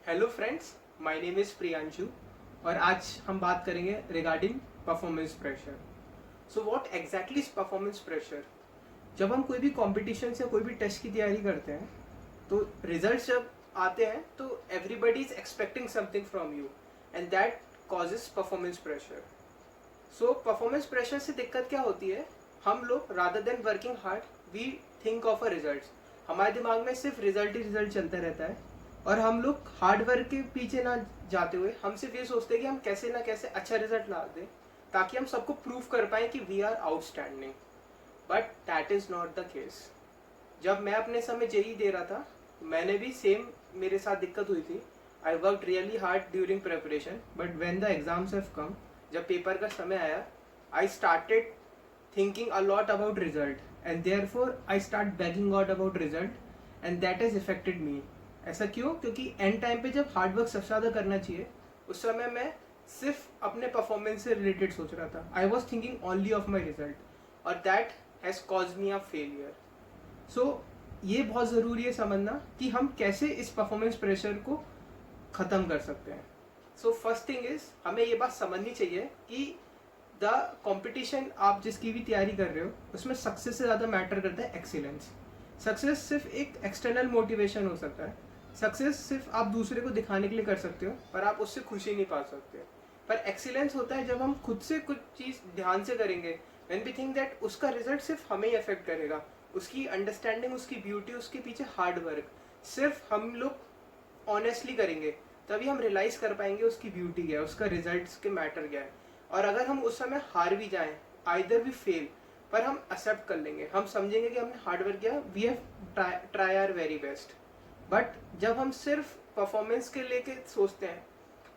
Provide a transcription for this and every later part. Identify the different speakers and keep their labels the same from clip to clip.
Speaker 1: Hello friends, my name is Priyanshu और आज हम बात करेंगे regarding performance pressure. So what exactly is performance pressure? जब हम कोई भी कॉम्पिटिशन या कोई भी टेस्ट की तैयारी करते हैं तो रिजल्ट्स जब आते हैं तो everybody is expecting something from you and that causes performance pressure. So performance pressure से दिक्कत क्या होती है, हम लोग rather than working hard we think of a result. हमारे दिमाग में सिर्फ रिजल्ट ही रिजल्ट चलता रहता है और हम लोग हार्ड वर्क के पीछे ना जाते हुए हम सिर्फ ये सोचते हैं कि हम कैसे ना कैसे अच्छा रिजल्ट ला दें ताकि हम सबको प्रूव कर पाएं कि we are outstanding. But that is not the case. जब मैं अपने समय जेई दे रहा था मैंने भी सेम मेरे साथ दिक्कत हुई थी। I work really hard during preparation but when the exams have come, जब पेपर का समय आया I started thinking a lot about result and therefore I start begging God about result and that has affected me। ऐसा क्यों? क्योंकि and time पे जब hard work सबसे ज़्यादा करना चाहिए उस समय मैं सिर्फ अपने परफॉर्मेंस से रिलेटेड सोच रहा था। I was thinking only of my result और that has cause me a failure. So ये बहुत ज़रूरी है समझना कि हम कैसे इस परफॉर्मेंस प्रेशर को ख़त्म कर सकते हैं। सो फर्स्ट थिंग इज हमें ये बात समझनी चाहिए कि द कॉम्पिटिशन आप जिसकी भी तैयारी कर रहे हो उसमें सक्सेस से ज़्यादा मैटर करता है एक्सीलेंस। सक्सेस सिर्फ एक एक्सटर्नल मोटिवेशन हो सकता है। सक्सेस सिर्फ आप दूसरे को दिखाने के लिए कर सकते हो पर आप उससे खुशी नहीं पा सकते। पर एक्सीलेंस होता है जब हम खुद से कुछ चीज़ ध्यान से करेंगे व्हेन वी थिंक दैट उसका रिजल्ट सिर्फ हमें ही अफेक्ट करेगा। उसकी अंडरस्टैंडिंग, उसकी ब्यूटी, उसके पीछे हार्ड वर्क सिर्फ हम लोग ऑनेस्टली करेंगे तभी हम रियलाइज़ कर पाएंगे उसकी ब्यूटी क्या है, उसका रिजल्ट के मैटर क्या है। और अगर हम उस समय हार भी जाएं, आइदर भी फेल, पर हम एक्सेप्ट कर लेंगे, हम समझेंगे कि हमने हार्ड वर्क किया, we have try our very best. But जब हम सिर्फ परफॉर्मेंस के लेके सोचते हैं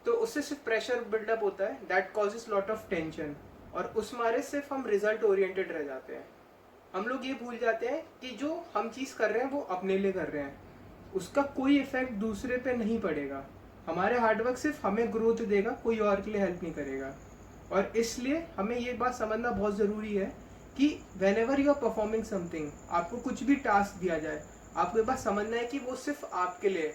Speaker 1: तो उससे सिर्फ प्रेशर बिल्डअप होता है, that causes lot of tension और उस मारे सिर्फ हम रिजल्ट ओरिएंटेड रह जाते हैं। हम लोग ये भूल जाते हैं कि जो हम चीज़ कर रहे हैं वो अपने लिए कर रहे हैं, उसका कोई इफेक्ट दूसरे पे नहीं पड़ेगा। हमारे हार्डवर्क सिर्फ हमें ग्रोथ देगा, कोई और के लिए हेल्प नहीं करेगा। और इसलिए हमें ये बात समझना बहुत ज़रूरी है कि whenever you are performing something, आपको कुछ भी टास्क दिया जाए आपको ये बात समझना है कि वो सिर्फ आपके लिए।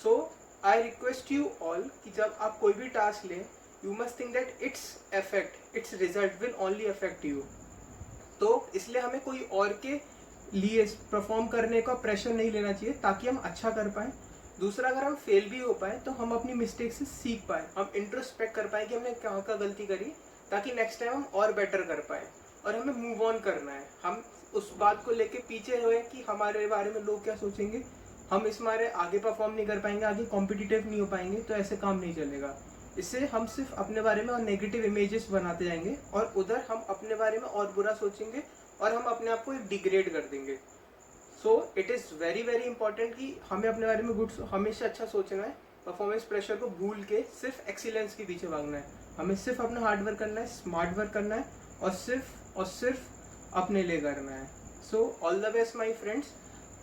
Speaker 1: सो आई रिक्वेस्ट यू ऑल कि जब आप कोई भी टास्क लें you must think that it's result will only affect you. तो इसलिए हमें कोई और के लिए परफॉर्म करने का प्रेशर नहीं लेना चाहिए ताकि हम अच्छा कर पाएँ। दूसरा, अगर हम फेल भी हो पाए तो हम अपनी मिस्टेक से सीख पाए, हम इंट्रोस्पेक्ट कर पाए कि हमने कहाँ का गलती करी ताकि नेक्स्ट टाइम हम और बेटर कर पाए। और हमें मूव ऑन करना है, हम उस बात को लेके पीछे हुए कि हमारे बारे में लोग क्या सोचेंगे, हम इस मारे आगे परफॉर्म नहीं कर पाएंगे, आगे कॉम्पिटिटिव नहीं हो पाएंगे, तो ऐसे काम नहीं चलेगा। इससे हम सिर्फ अपने बारे में और नेगेटिव इमेजेस बनाते जाएंगे और उधर हम अपने बारे में और बुरा सोचेंगे और हम अपने आप को डिग्रेड कर देंगे। So it is very very important कि हमें अपने बारे में हमेशा अच्छा सोचना है। परफॉर्मेंस प्रेशर को भूल के सिर्फ एक्सीलेंस के पीछे भागना है। हमें सिर्फ अपना हार्ड वर्क करना है, स्मार्ट वर्क करना है और सिर्फ अपने लिए करना है। So all the best my friends,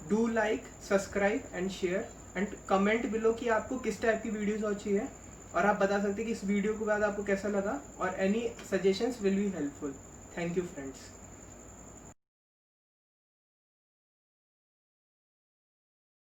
Speaker 1: do like, subscribe and share and comment below कि आपको किस टाइप की वीडियोज़ और चाहिए और आप बता सकते हैं कि इस वीडियो के बाद आपको कैसा लगा और any suggestions will be helpful. Thank you friends.